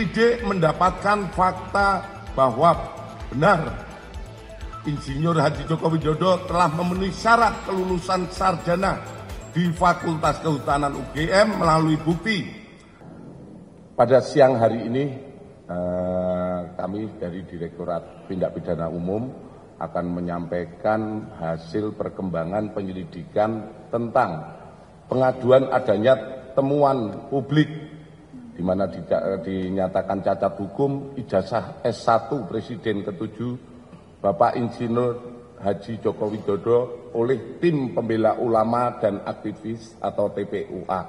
penyidik mendapatkan fakta bahwa benar Insinyur Haji Joko Widodo telah memenuhi syarat kelulusan sarjana di Fakultas Kehutanan UGM melalui bukti. Pada siang hari ini kami dari Direktorat Tindak Pidana Umum akan menyampaikan hasil perkembangan penyelidikan tentang pengaduan adanya temuan publik di mana dinyatakan cacat hukum ijazah S1 Presiden ke-7 Bapak Insinyur Haji Joko Widodo oleh Tim Pembela Ulama dan Aktivis atau TPUA.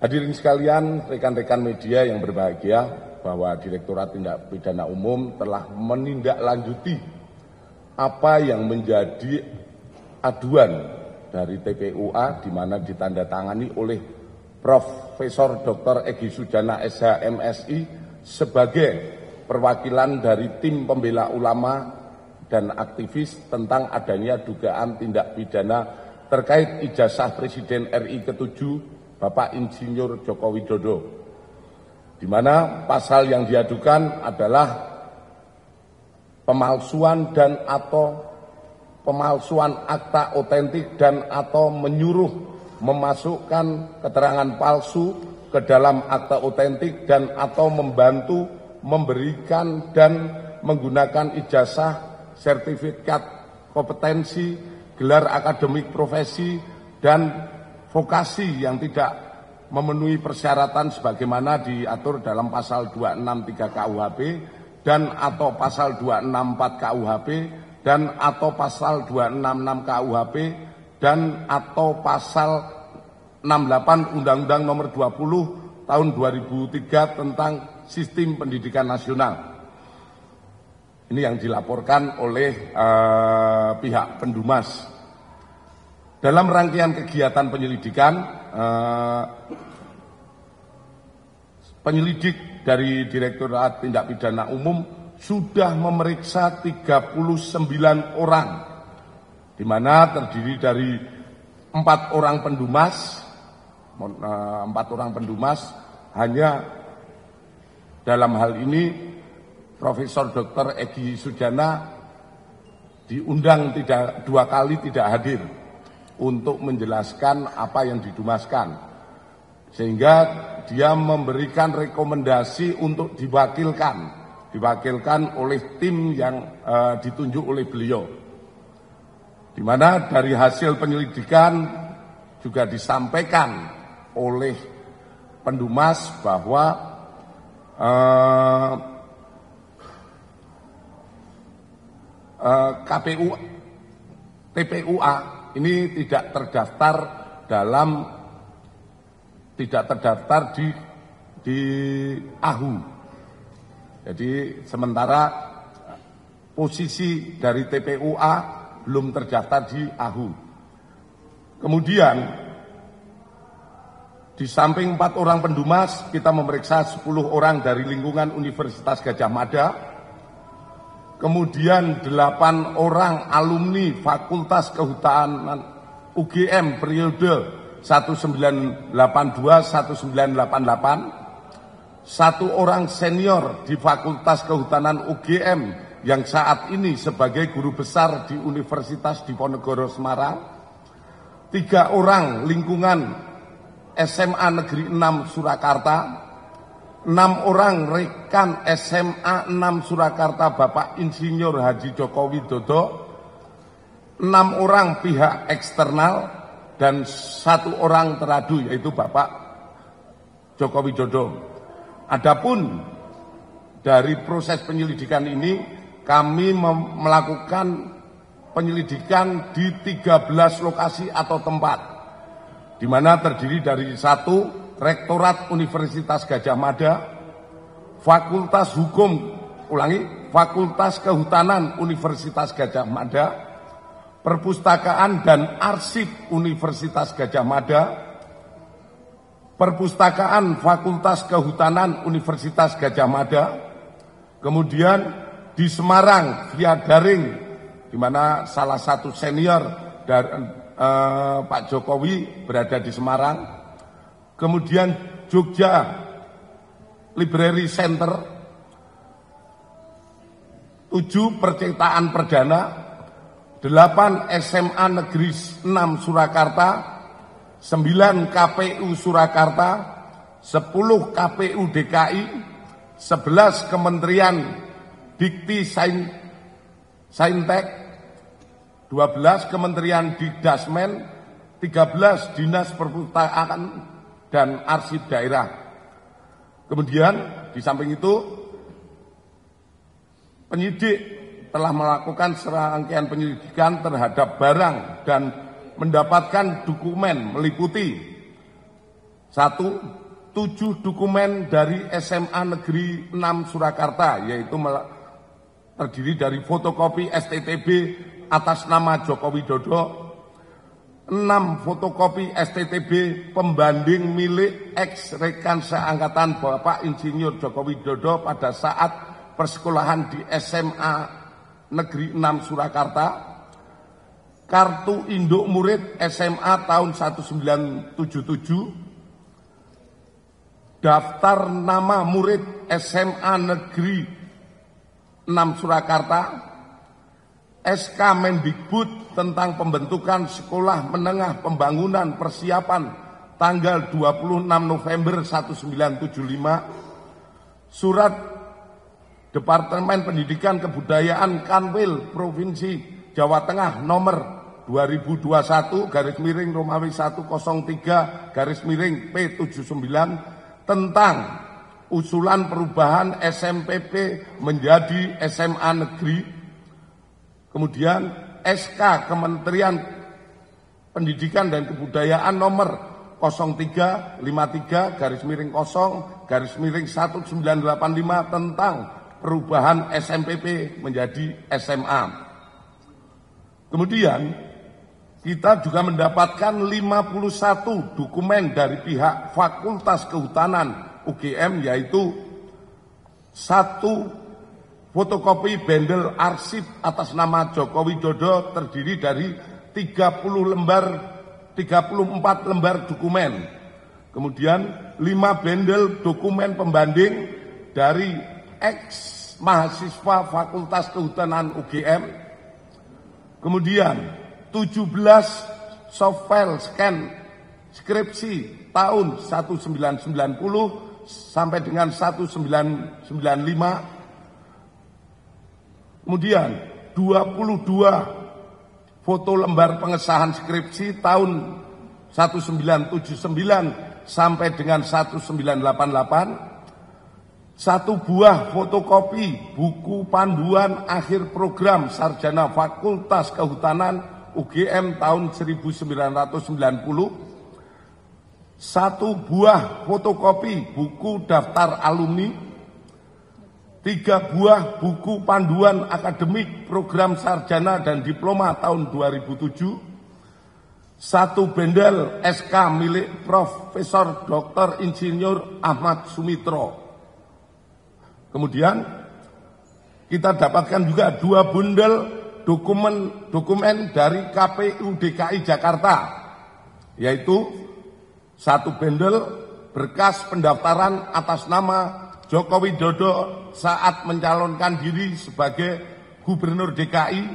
Hadirin sekalian, rekan-rekan media yang berbahagia, bahwa Direktorat Tindak Pidana Umum telah menindaklanjuti apa yang menjadi aduan dari TPUA, di mana ditandatangani oleh Profesor Dr. Egy Sujana SH MSI sebagai perwakilan dari Tim Pembela Ulama dan Aktivis tentang adanya dugaan tindak pidana terkait ijazah Presiden RI ke-7 Bapak Insinyur Joko Widodo, di mana pasal yang diadukan adalah pemalsuan dan atau pemalsuan akta otentik dan atau menyuruh memasukkan keterangan palsu ke dalam akta otentik dan atau membantu memberikan dan menggunakan ijazah, sertifikat kompetensi, gelar akademik profesi, dan vokasi yang tidak memenuhi persyaratan sebagaimana diatur dalam pasal 263 KUHP dan atau pasal 264 KUHP dan atau pasal 266 KUHP dan atau pasal 68 Undang-Undang Nomor 20 Tahun 2003 tentang Sistem Pendidikan Nasional. Ini yang dilaporkan oleh pihak Pendumas. Dalam rangkaian kegiatan penyelidikan, penyelidik dari Direktorat Tindak Pidana Umum sudah memeriksa 39 orang, di mana terdiri dari 4 orang pendumas, hanya dalam hal ini Profesor Dr. Egy Sujana diundang 2 kali tidak hadir untuk menjelaskan apa yang didumaskan, sehingga dia memberikan rekomendasi untuk diwakilkan oleh tim yang ditunjuk oleh beliau, di mana dari hasil penyelidikan juga disampaikan oleh Pendumas bahwa TPUA ini tidak terdaftar di AHU. Jadi sementara posisi dari TPUA belum terdaftar di AHU. Kemudian di samping 4 orang pendumas, kita memeriksa 10 orang dari lingkungan Universitas Gadjah Mada, kemudian 8 orang alumni Fakultas Kehutanan UGM periode 1982-1988, 1 orang senior di Fakultas Kehutanan UGM yang saat ini sebagai guru besar di Universitas Diponegoro Semarang, 3 orang lingkungan SMA Negeri 6 Surakarta, 6 orang rekan SMA 6 Surakarta Bapak Insinyur Haji Joko Widodo, 6 orang pihak eksternal, dan 1 orang teradu yaitu Bapak Joko Widodo. Adapun dari proses penyelidikan ini, kami melakukan penyelidikan di 13 lokasi atau tempat, di mana terdiri dari 1 Rektorat Universitas Gadjah Mada, Fakultas Kehutanan Universitas Gadjah Mada, Perpustakaan dan Arsip Universitas Gadjah Mada, Perpustakaan Fakultas Kehutanan Universitas Gadjah Mada, kemudian di Semarang via daring, di mana salah satu senior dari Pak Jokowi berada di Semarang. Kemudian Jogja Library Center, 7 percetakan perdana, 8 SMA Negeri 6 Surakarta, 9 KPU Surakarta, 10 KPU DKI, 11 Kementerian Dikti Saintek, 12 Kementerian Dikdasmen, 13 Dinas Perpustakaan dan Arsip Daerah. Kemudian di samping itu penyidik telah melakukan serangkaian penyelidikan terhadap barang dan mendapatkan dokumen meliputi 1. 7 dokumen dari SMA Negeri 6 Surakarta, yaitu terdiri dari fotokopi STTB atas nama Joko Widodo, 6 fotokopi STTB pembanding milik ex-rekan seangkatan Bapak Insinyur Joko Widodo pada saat persekolahan di SMA Negeri 6 Surakarta, kartu induk murid SMA tahun 1977, daftar nama murid SMA Negeri 6 Surakarta, SK Mendikbud tentang pembentukan Sekolah Menengah Pembangunan Persiapan tanggal 26 November 1975, Surat Departemen Pendidikan Kebudayaan Kanwil Provinsi Jawa Tengah nomor 2021-Romawi 103-P79 tentang usulan perubahan SMPP menjadi SMA Negeri. Kemudian SK Kementerian Pendidikan dan Kebudayaan nomor 0353-0-1985 tentang perubahan SMPP menjadi SMA. Kemudian kita juga mendapatkan 51 dokumen dari pihak Fakultas Kehutanan UGM, yaitu 1 fotokopi bendel arsip atas nama Joko Widodo terdiri dari 34 lembar dokumen. Kemudian 5 bendel dokumen pembanding dari ex mahasiswa Fakultas Kehutanan UGM. Kemudian 17 softfile scan skripsi tahun 1990 sampai dengan 1995. Kemudian 22 foto lembar pengesahan skripsi tahun 1979 sampai dengan 1988, 1 buah fotokopi buku panduan akhir program sarjana Fakultas Kehutanan UGM tahun 1990, 1 buah fotokopi buku daftar alumni, 3 buah buku panduan akademik program sarjana dan diploma tahun 2007, 1 bendel SK milik Profesor Dr. Insinyur Ahmad Sumitro. Kemudian kita dapatkan juga 2 bundel dokumen dari KPU DKI Jakarta, yaitu 1 bendel berkas pendaftaran atas nama Joko Widodo saat mencalonkan diri sebagai Gubernur DKI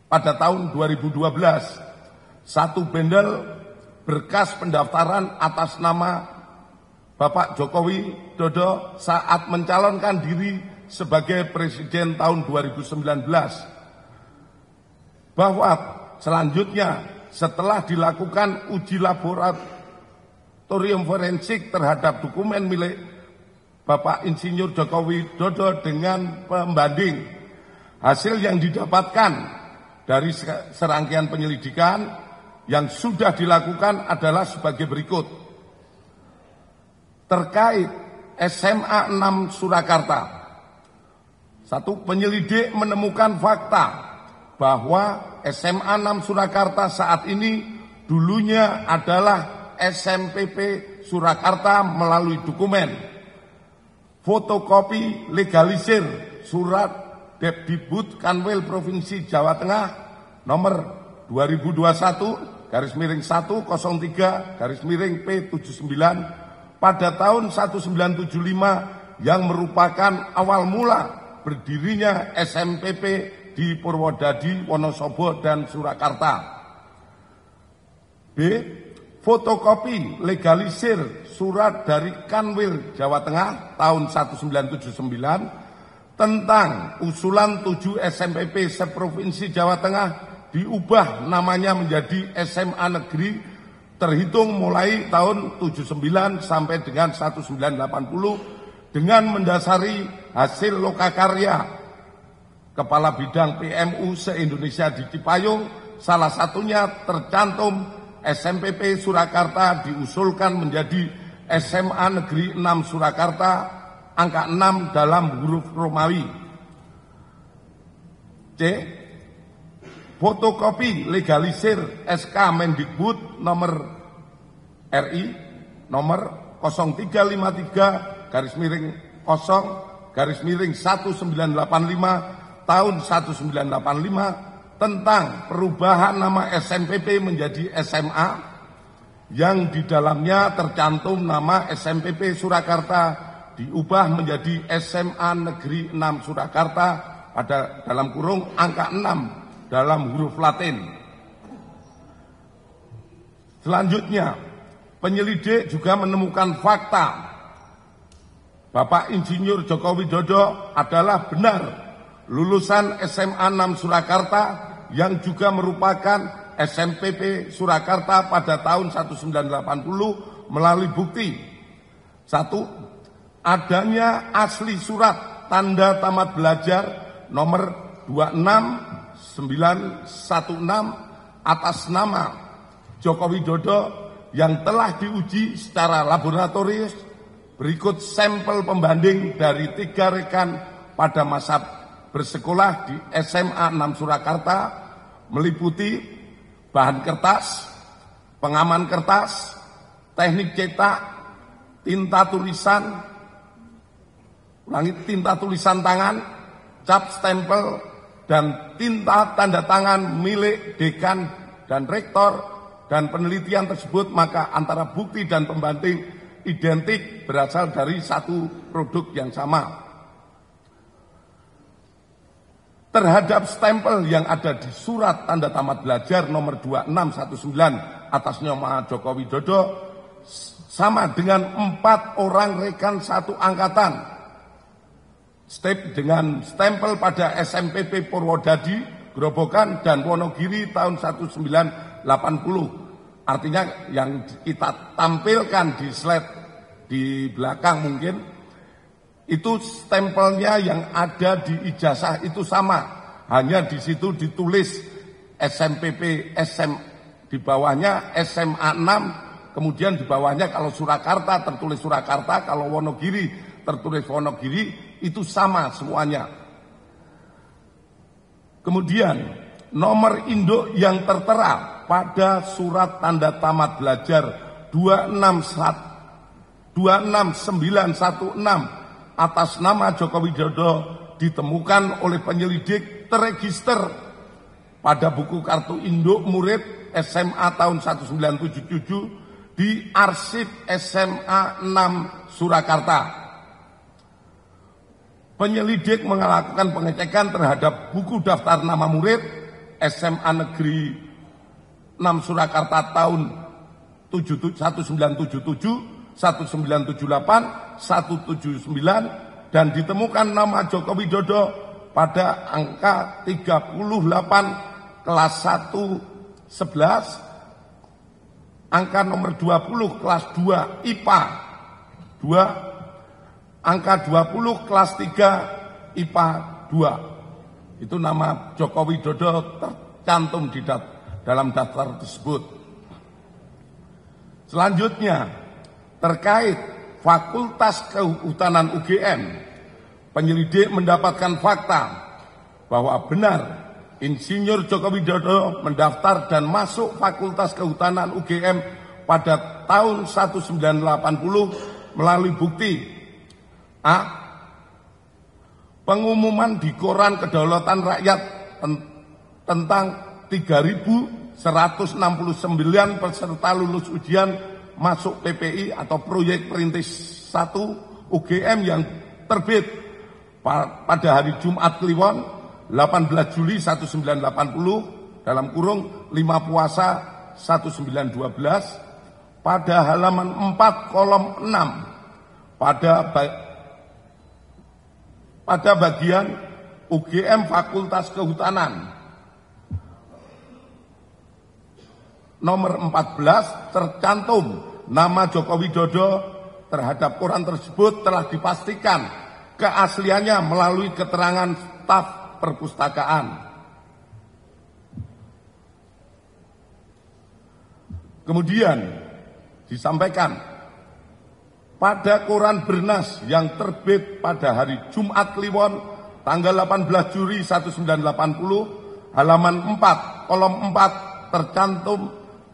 pada tahun 2012, 1 bendel berkas pendaftaran atas nama Bapak Joko Widodo saat mencalonkan diri sebagai Presiden tahun 2019. Bahwa selanjutnya setelah dilakukan uji laboratorium forensik terhadap dokumen milik Bapak Insinyur Joko Widodo dengan pembanding, hasil yang didapatkan dari serangkaian penyelidikan yang sudah dilakukan adalah sebagai berikut. Terkait SMA 6 Surakarta, 1, penyelidik menemukan fakta bahwa SMA 6 Surakarta saat ini dulunya adalah SMPP Surakarta melalui dokumen fotokopi legalisir surat Depdikbud Kanwil Provinsi Jawa Tengah nomor 2021-103-P79 pada tahun 1975 yang merupakan awal mula berdirinya SMPP di Purwodadi, Wonosobo, dan Surakarta. B. Fotokopi legalisir surat dari Kanwil Jawa Tengah tahun 1979 tentang usulan 7 SMPP seprovinsi Jawa Tengah diubah namanya menjadi SMA Negeri terhitung mulai tahun 79 sampai dengan 1980 dengan mendasari hasil lokakarya Kepala Bidang PMU se-Indonesia di Cipayung, salah satunya tercantum SMPP Surakarta diusulkan menjadi SMA Negeri 6 Surakarta, angka 6 dalam huruf Romawi. C. Fotokopi legalisir SK Mendikbud nomor RI nomor 0353-0-1985 tahun 1985 tentang perubahan nama SMPP menjadi SMA yang di dalamnya tercantum nama SMPP Surakarta diubah menjadi SMA Negeri 6 Surakarta pada dalam kurung angka 6 dalam huruf Latin. Selanjutnya, penyelidik juga menemukan fakta Bapak Insinyur Joko Widodo adalah benar lulusan SMA 6 Surakarta yang juga merupakan SMPP Surakarta pada tahun 1980 melalui bukti. 1. Adanya asli surat tanda tamat belajar nomor 26916 atas nama Joko Widodo yang telah diuji secara laboratoris. Berikut sampel pembanding dari 3 rekan pada masa bersekolah di SMA 6 Surakarta meliputi bahan kertas, pengaman kertas, teknik cetak, tinta tulisan tangan, cap stempel, dan tinta tanda tangan milik dekan dan rektor, dan penelitian tersebut maka antara bukti dan pembanding identik berasal dari satu produk yang sama. Terhadap stempel yang ada di surat tanda tamat belajar nomor 2619 atas nama Joko Widodo sama dengan 4 orang rekan satu angkatan. Dengan stempel pada SMPP Purwodadi, Grobogan, dan Wonogiri tahun 1980. Artinya yang kita tampilkan di slide di belakang mungkin itu stempelnya yang ada di ijazah itu sama, hanya di situ ditulis SMPP di bawahnya SMA 6, kemudian di bawahnya kalau Surakarta tertulis Surakarta, kalau Wonogiri tertulis Wonogiri, itu sama semuanya. Kemudian nomor induk yang tertera pada surat tanda tamat belajar 26916 atas nama Joko Widodo ditemukan oleh penyelidik terregister pada buku kartu induk murid SMA tahun 1977 di arsip SMA 6 Surakarta. Penyelidik melakukan pengecekan terhadap buku daftar nama murid SMA Negeri 6 Surakarta tahun 1977, 1978, 179 dan ditemukan nama Joko Widodo pada angka 38 kelas 1 11, angka nomor 20 kelas 2 IPA 2, angka 20 kelas 3 IPA 2. Itu nama Joko Widodo tercantum di dalam daftar tersebut. Selanjutnya, terkait Fakultas Kehutanan UGM, penyelidik mendapatkan fakta bahwa benar Insinyur Joko Widodo mendaftar dan masuk Fakultas Kehutanan UGM pada tahun 1980 melalui bukti A. Pengumuman di Koran Kedaulatan Rakyat tentang 3.169 peserta lulus ujian masuk PPI atau proyek perintis 1 UGM yang terbit pada hari Jumat Kliwon 18 Juli 1980 dalam kurung 5 Puasa 1912 pada halaman 4 kolom 6 pada bagian UGM Fakultas Kehutanan nomor 14 tercantum nama Joko Widodo terhadap koran tersebut telah dipastikan keasliannya melalui keterangan staf perpustakaan. Kemudian disampaikan pada koran Bernas yang terbit pada hari Jumat Kliwon tanggal 18 Juli 1980 halaman 4 kolom 4 tercantum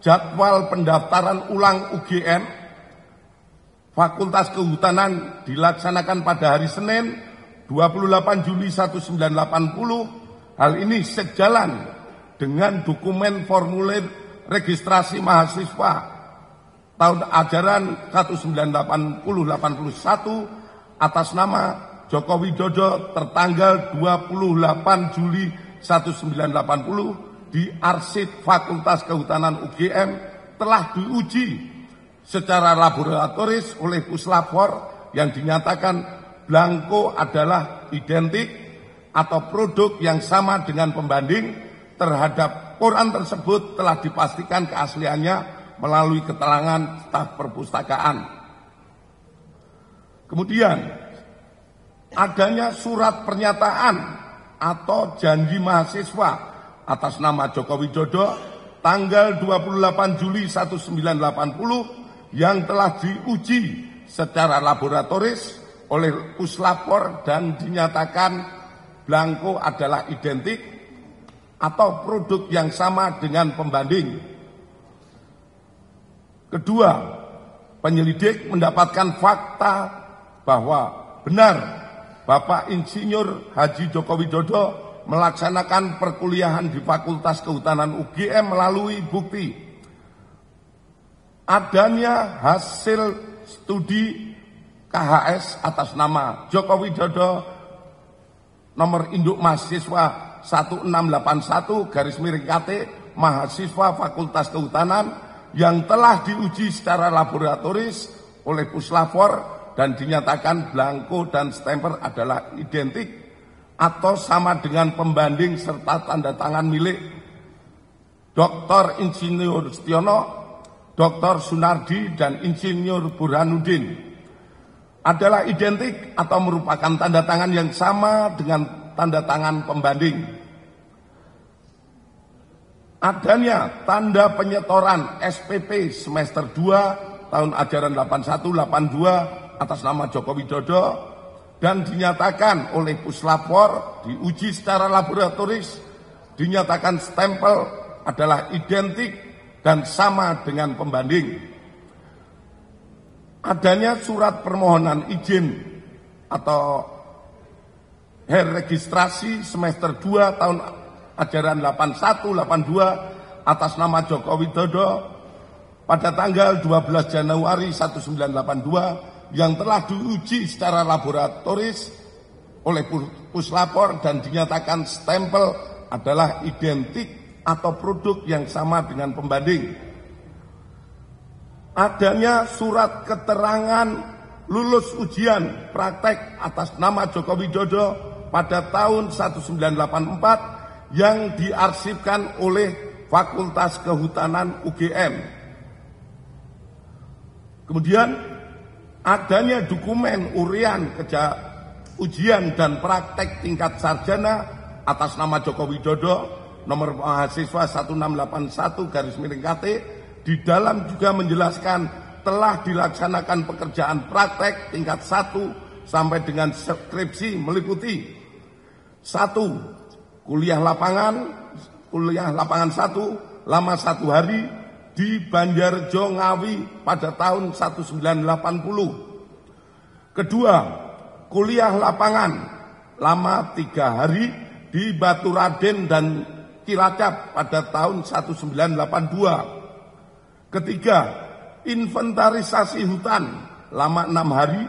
jadwal pendaftaran ulang UGM Fakultas Kehutanan dilaksanakan pada hari Senin 28 Juli 1980. Hal ini sejalan dengan dokumen formulir registrasi mahasiswa tahun ajaran 1980-81 atas nama Joko Widodo tertanggal 28 Juli 1980 di arsip Fakultas Kehutanan UGM telah diuji secara laboratoris oleh Puslapor yang dinyatakan blanko adalah identik atau produk yang sama dengan pembanding terhadap koran tersebut telah dipastikan keasliannya melalui keterangan staf perpustakaan. Kemudian adanya surat pernyataan atau janji mahasiswa atas nama Joko Widodo tanggal 28 Juli 1980 yang telah diuji secara laboratoris oleh Puslapor dan dinyatakan blanko adalah identik atau produk yang sama dengan pembanding. Kedua, penyelidik mendapatkan fakta bahwa benar Bapak Insinyur Haji Joko Widodo melaksanakan perkuliahan di Fakultas Kehutanan UGM melalui bukti adanya hasil studi KHS atas nama Joko Widodo nomor induk mahasiswa 1681/KT mahasiswa Fakultas Kehutanan yang telah diuji secara laboratoris oleh Puslapor dan dinyatakan blanko dan stemper adalah identik atau sama dengan pembanding serta tanda tangan milik Dr. Insinyur Setiono, Dr. Sunardi, dan Insinyur Burhanuddin adalah identik atau merupakan tanda tangan yang sama dengan tanda tangan pembanding. Adanya tanda penyetoran SPP semester 2 tahun ajaran 81-82 atas nama Joko Widodo dan dinyatakan oleh Puslapor diuji secara laboratoris dinyatakan stempel adalah identik dan sama dengan pembanding. Adanya surat permohonan izin atau registrasi semester 2 tahun ajaran 81-82 atas nama Joko Widodo pada tanggal 12 Januari 1982 yang telah diuji secara laboratoris oleh Puslapor dan dinyatakan stempel adalah identik atau produk yang sama dengan pembanding. Adanya surat keterangan lulus ujian praktek atas nama Joko Widodo pada tahun 1984 yang diarsipkan oleh Fakultas Kehutanan UGM. Kemudian adanya dokumen urian ujian dan praktek tingkat sarjana atas nama Joko Widodo nomor mahasiswa 1681/KT di dalam juga menjelaskan telah dilaksanakan pekerjaan praktek tingkat 1 sampai dengan skripsi meliputi 1. Kuliah lapangan 1 lama 1 hari di Banjarjo Ngawi pada tahun 1980. Kedua, kuliah lapangan lama 3 hari di Baturaden dan Cilacap pada tahun 1982. Ketiga, inventarisasi hutan lama 6 hari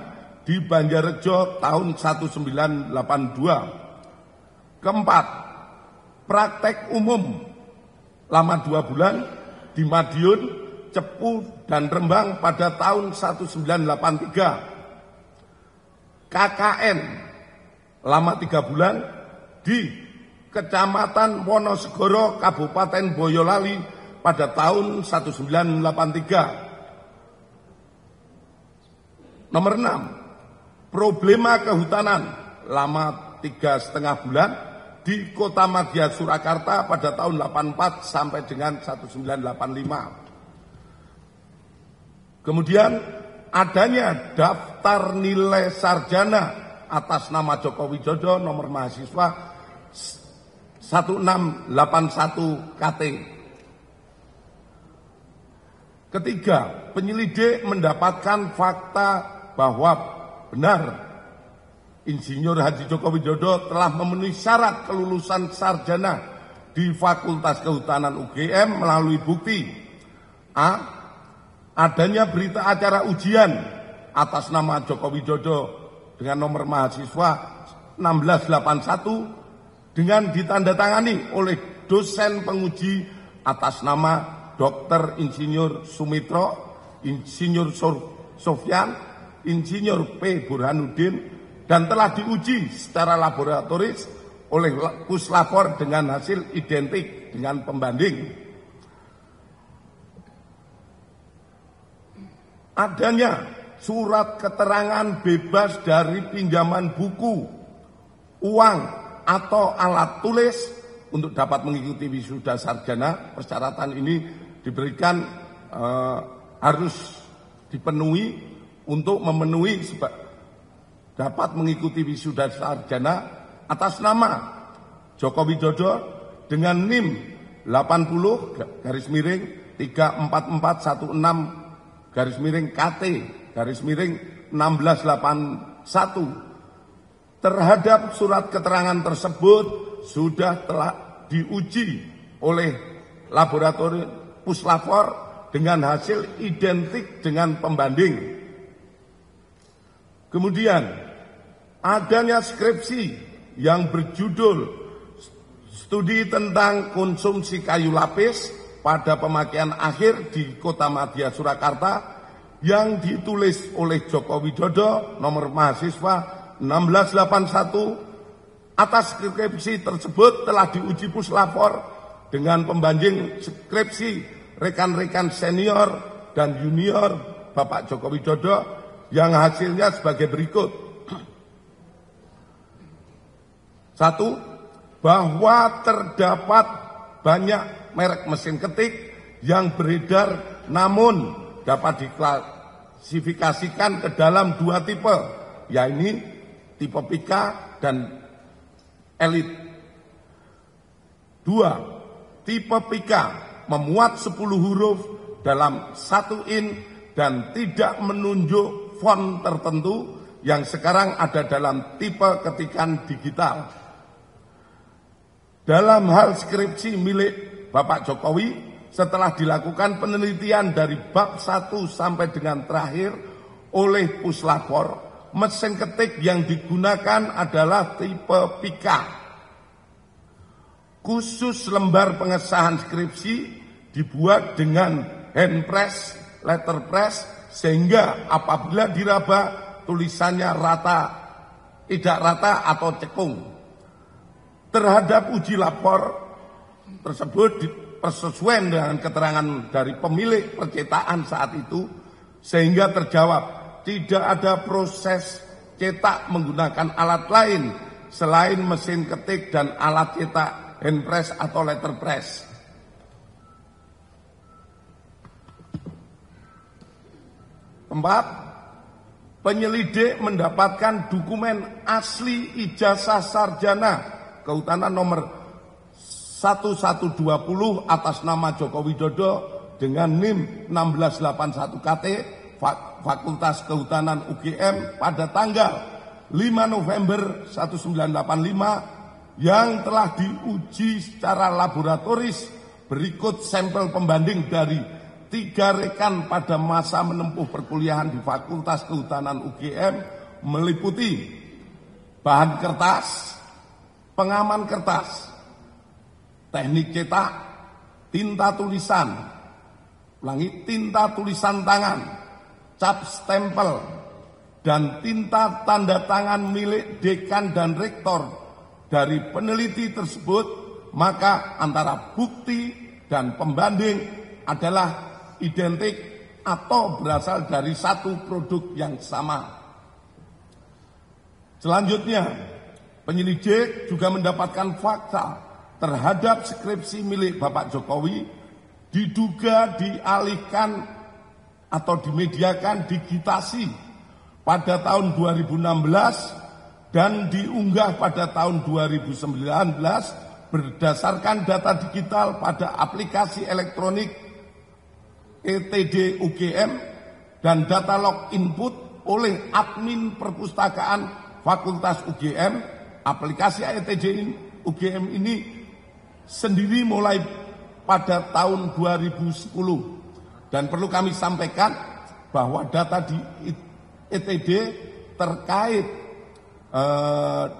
di Banjarrejo tahun 1982. Keempat, praktek umum lama 2 bulan di Madiun, Cepu, dan Rembang pada tahun 1983. KKN lama 3 bulan di Kecamatan Wonosegoro, Kabupaten Boyolali pada tahun 1983. Nomor 6, problema kehutanan lama 3,5 bulan di Kota Madya Surakarta pada tahun 84 sampai dengan 1985. Kemudian adanya daftar nilai sarjana atas nama Joko Widodo nomor mahasiswa 1681 KT. Ketiga, penyelidik mendapatkan fakta bahwa benar Insinyur Haji Joko Widodo telah memenuhi syarat kelulusan sarjana di Fakultas Kehutanan UGM melalui bukti A. Adanya berita acara ujian atas nama Joko Widodo dengan nomor mahasiswa 1681 dengan ditandatangani oleh dosen penguji atas nama Dr. Insinyur Sumitro, Insinyur Sofyan, Insinyur P. Burhanuddin, dan telah diuji secara laboratoris oleh Puslapor dengan hasil identik dengan pembanding. Adanya surat keterangan bebas dari pinjaman buku, uang, atau alat tulis untuk dapat mengikuti wisuda sarjana. Persyaratan ini diberikan harus dipenuhi untuk memenuhi dapat mengikuti wisuda sarjana atas nama Joko Widodo dengan NIM 80-34416-KT-1681 terhadap surat keterangan tersebut sudah telah diuji oleh laboratorium Puslapor dengan hasil identik dengan pembanding. Kemudian adanya skripsi yang berjudul Studi tentang Konsumsi Kayu Lapis pada Pemakaian Akhir di Kota Madya Surakarta yang ditulis oleh Joko Widodo nomor mahasiswa 1681. Atas skripsi tersebut telah diuji Puslapor dengan pembanding skripsi rekan-rekan senior dan junior Bapak Joko Widodo yang hasilnya sebagai berikut. 1. Bahwa terdapat banyak merek mesin ketik yang beredar namun dapat diklasifikasikan ke dalam 2 tipe, yaitu tipe Pika dan Elite. 2. Tipe Pika memuat 10 huruf dalam 1 in dan tidak menunjuk font tertentu yang sekarang ada dalam tipe ketikan digital. Dalam hal skripsi milik Bapak Jokowi, setelah dilakukan penelitian dari bab 1 sampai dengan terakhir oleh Puslapor, mesin ketik yang digunakan adalah tipe Pika. Khusus lembar pengesahan skripsi dibuat dengan hand press, letterpress, sehingga apabila diraba tulisannya rata, tidak rata atau cekung. Terhadap uji lapor tersebut persesuaian dengan keterangan dari pemilik percetakan saat itu, sehingga terjawab tidak ada proses cetak menggunakan alat lain selain mesin ketik dan alat cetak hand press atau letterpress. 4. Penyelidik mendapatkan dokumen asli ijazah sarjana kehutanan nomor 1120 atas nama Joko Widodo dengan NIM 1681 KT Fakultas Kehutanan UGM pada tanggal 5 November 1985 yang telah diuji secara laboratoris. Berikut sampel pembanding dari 3 rekan pada masa menempuh perkuliahan di Fakultas Kehutanan UGM meliputi bahan kertas, pengaman kertas, teknik cetak, tinta tulisan, tinta tulisan tangan, cap stempel, dan tinta tanda tangan milik dekan dan rektor dari peneliti tersebut, maka antara bukti dan pembanding adalah identik atau berasal dari satu produk yang sama. Selanjutnya, penyelidik juga mendapatkan fakta terhadap skripsi milik Bapak Jokowi diduga dialihkan atau dimediakan digitasi pada tahun 2016 dan diunggah pada tahun 2019 berdasarkan data digital pada aplikasi elektronik ETD UGM dan data log input oleh admin perpustakaan Fakultas UGM. Aplikasi ETD UGM ini sendiri mulai pada tahun 2010, dan perlu kami sampaikan bahwa data di ETD terkait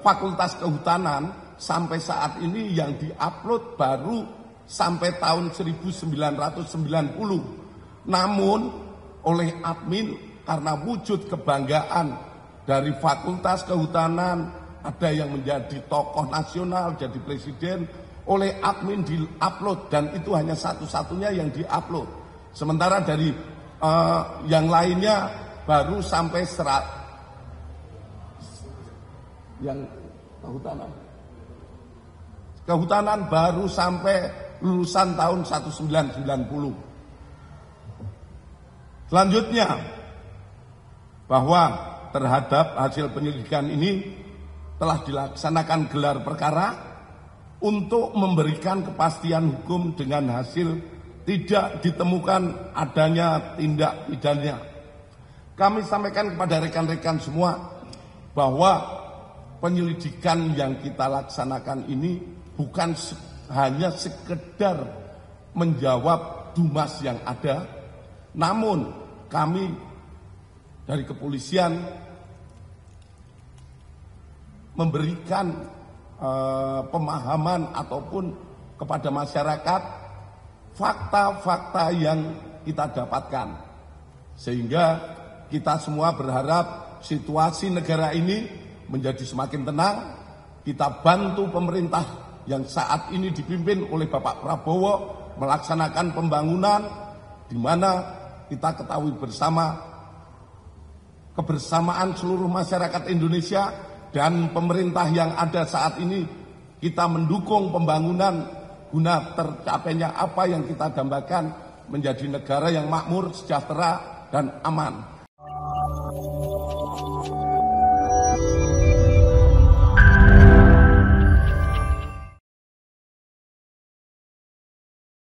Fakultas Kehutanan sampai saat ini yang diupload baru sampai tahun 1990. Namun oleh admin karena wujud kebanggaan dari Fakultas Kehutanan, ada yang menjadi tokoh nasional, jadi presiden, oleh admin di-upload, dan itu hanya satu-satunya yang di-upload. Sementara dari yang lainnya baru sampai yang kehutanan baru sampai lulusan tahun 1990. Selanjutnya, bahwa terhadap hasil penyelidikan ini telah dilaksanakan gelar perkara untuk memberikan kepastian hukum dengan hasil tidak ditemukan adanya tindak pidana. Kami sampaikan kepada rekan-rekan semua bahwa penyelidikan yang kita laksanakan ini bukan hanya sekedar menjawab dumas yang ada, namun kami dari kepolisian memberikan pemahaman ataupun kepada masyarakat fakta-fakta yang kita dapatkan, sehingga kita semua berharap situasi negara ini menjadi semakin tenang. Kita bantu pemerintah yang saat ini dipimpin oleh Bapak Prabowo melaksanakan pembangunan, di mana kita ketahui bersama kebersamaan seluruh masyarakat Indonesia dan pemerintah yang ada saat ini, kita mendukung pembangunan guna tercapainya apa yang kita dambakan, menjadi negara yang makmur, sejahtera, dan aman.